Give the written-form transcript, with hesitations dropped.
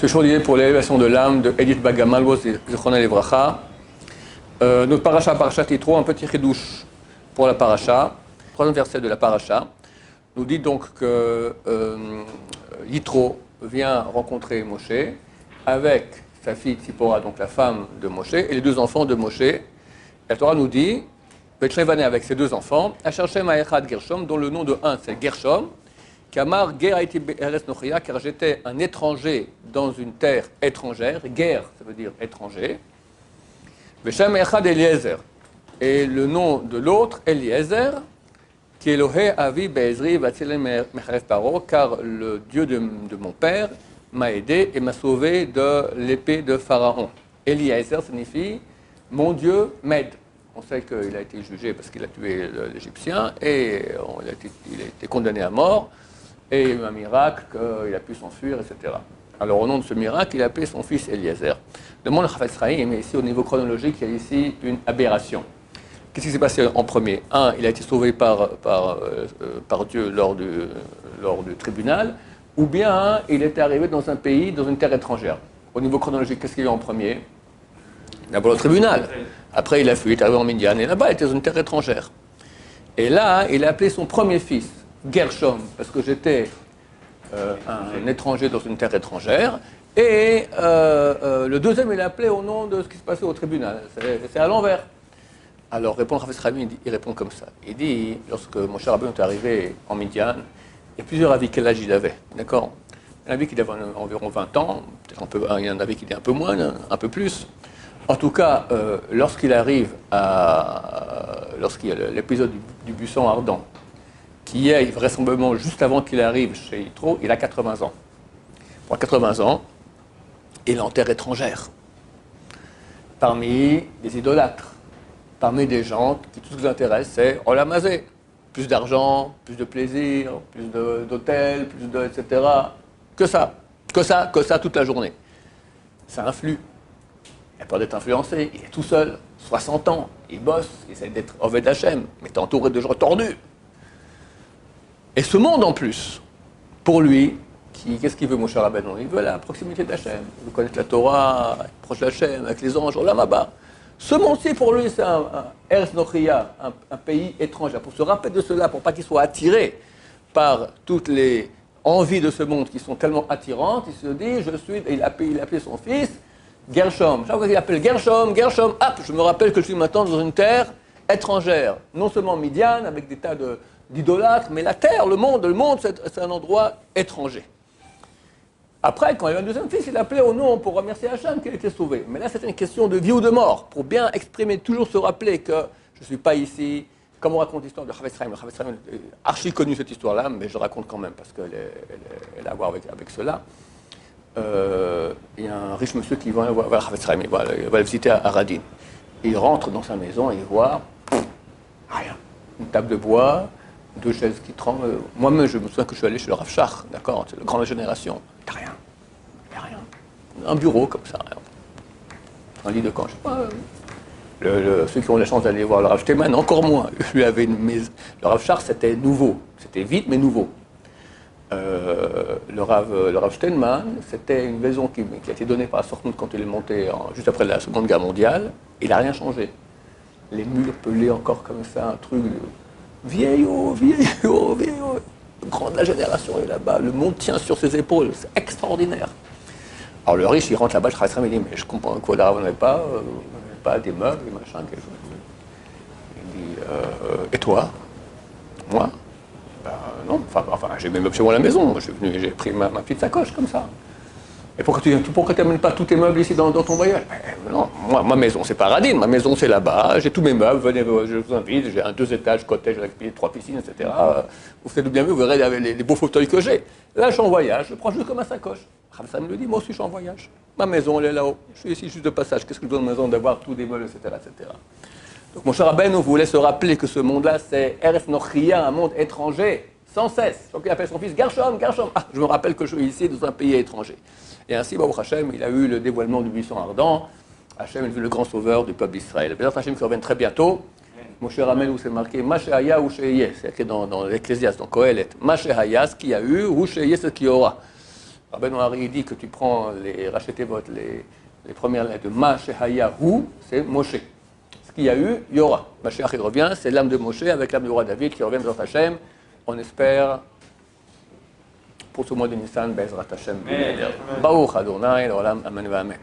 Ce jour d'idée pour l'élévation de l'âme de Edith Bagamalbos et Zichronah Livracha. Notre paracha, parachat Yitro, un petit chidouche pour la paracha. Troisième verset de la paracha nous dit donc que Yitro vient rencontrer Moshe avec sa fille Tzipora, donc la femme de Moshe, et les deux enfants de Moshe. Et la Torah nous dit, Betrevané avec ses deux enfants, Acharchem Haechad Gershom, dont le nom de un c'est Gershom, Kamar Ger Haiti Be'eretz Nochia, car j'étais un étranger dans une terre étrangère. Ger, ça veut dire étranger. Veshem Echad Eliezer, et le nom de l'autre, Eliezer, qui est Elohé Avi Be'ezri Vatzilem Mechalef Paro, car le Dieu de mon père m'a aidé et m'a sauvé de l'épée de Pharaon. Eliezer signifie mon Dieu m'aide. On sait qu'il a été jugé parce qu'il a tué l'Égyptien et il a été condamné à mort. Et il y a eu un miracle qu'il a pu s'enfuir, etc. Alors au nom de ce miracle, il a appelé son fils Eliezer. Demande le Chafetz Chaim, mais ici au niveau chronologique, il y a ici une aberration. Qu'est-ce qui s'est passé en premier? Il a été sauvé par Dieu lors du tribunal, ou bien il était arrivé dans un pays, dans une terre étrangère. Au niveau chronologique, qu'est-ce qu'il y a eu en premier? D'abord le tribunal. Après, il a fui, il est arrivé en Midian, et là-bas, il était dans une terre étrangère. Et là, il a appelé son premier fils Gershom, parce que j'étais un étranger dans une terre étrangère. Et le deuxième, il l'a appelé au nom de ce qui se passait au tribunal. C'est à l'envers. Alors, répond Chafetz Chaim, il répond comme ça. Il dit, lorsque Moshe Rabbeinu est arrivé en Midian, il y a plusieurs avis quel âge il avait, d'accord? Il y en avait qui avaient environ 20 ans, il y en avait qui étaient un peu moins, un peu plus. En tout cas, lorsqu'il y a l'épisode du buisson ardent, qui est vraisemblablement juste avant qu'il arrive chez Yitro, il a 80 ans. Pour 80 ans, il est en terre étrangère, parmi des idolâtres, parmi des gens qui tout ce qui les intéresse, c'est Olam Hazé. Plus d'argent, plus de plaisir, plus d'hôtels, etc. Que ça toute la journée. Ça influe. Il a peur d'être influencé, il est tout seul, 60 ans, il bosse, il essaie d'être Oved Hashem, mais t'es entouré de gens tordus. Et ce monde en plus, pour lui, qu'est-ce qu'il veut Moshe Rabbeinu? Il veut la proximité d'Hachem, il veut connaître la Torah, être proche d'Hachem, avec les anges, Olam Haba. Ce monde-ci, pour lui, c'est un Eretz Nochia, un pays étranger. Pour se rappeler de cela, pour pas qu'il soit attiré par toutes les envies de ce monde qui sont tellement attirantes, il se dit, il a appelé son fils Gershom. Chaque fois qu'il appelle Gershom, je me rappelle que je suis maintenant dans une terre étrangère. Non seulement Midian, avec des tas d'idolâtres, mais la terre, le monde, c'est un endroit étranger. Après, quand il y a un deuxième fils, il appelait au nom pour remercier Hachem qu'il était sauvé. Mais là, c'était une question de vie ou de mort, pour bien exprimer, toujours se rappeler que je ne suis pas ici. Comme on raconte l'histoire de Chafetz Chaim, est archi connu cette histoire-là, mais je raconte quand même parce qu'elle a à voir avec cela. Il y a un riche monsieur qui va voir Chafetz Chaim, il va le visiter à Radin. Il rentre dans sa maison et il voit rien. Une table de bois, deux chaises qui tremblent. Moi-même, je me souviens que je suis allé chez le Rav Shach, d'accord, c'est le grand de la génération. Il n'y a rien. Un bureau comme ça. Un lit de camp, je sais pas. Ceux qui ont la chance d'aller voir le Rav Shteman, encore moins. Lui avait une maison. Le Rav Shach, c'était nouveau. C'était vite, mais nouveau. Le Rav Steinman, c'était une maison qui a été donnée par la Sortnout quand il est monté juste après la Seconde Guerre mondiale. Il n'a rien changé. Les murs pelés encore comme ça, un truc vieillot. Le grand de la génération est là-bas. Le monde tient sur ses épaules. C'est extraordinaire. Alors le riche, il rentre là-bas, il dit, mais je comprends quoi, là, vous n'avez pas des meubles, des machins, quelque chose. Il dit, et toi? Moi? Non, enfin, j'ai mes meubles chez moi à la maison. J'ai pris ma petite sacoche comme ça. Et pourquoi tu n'amènes pas tous tes meubles ici dans ton voyage? Non, moi, ma maison, c'est pas Radin, ma maison, c'est là-bas. J'ai tous mes meubles, venez, je vous invite. J'ai un 2 étages, cottage avec 3 piscines, etc. Vous faites bien mieux, vous verrez les beaux fauteuils que j'ai. Là, je suis en voyage, je prends juste comme ma sacoche. Ça me le dit, moi aussi, je suis en voyage. Ma maison, elle est là-haut. Je suis ici juste de passage. Qu'est-ce que je dois de maison d'avoir tous des meubles, etc., etc. Donc, mon cher Rabbeinu voulait se rappeler que ce monde-là, c'est Eretz Nochia, un monde étranger. Sans cesse. Donc il appelle son fils Gershom. Je me rappelle que je suis ici dans un pays étranger. Et ainsi, Baruch Hashem, il a eu le dévoilement du buisson ardent. Hashem est devenu le grand sauveur du peuple d'Israël. Peut-être Hashem qui revient très bientôt. Mon cher Amel, où c'est marqué Mashehaya ou Sheye. C'est écrit dans l'Ecclésiaste, dans Kohelet. Mashehaya, ce qu'il y a eu, ou Sheye, ce qu'il y aura. Rabbeinu Ari dit que tu prends les Rachetevot, les premières lettres de Ma Shehayahu, c'est Moshe. Ce qu'il y a eu, il y aura. Mashiach il revient, c'est l'âme de Moshe avec l'âme du roi David qui revient dans Hachem. On espère pour ce mois de Nissan, Bezrat Hashem. Baruch Adonai, l'olam, amen, amen.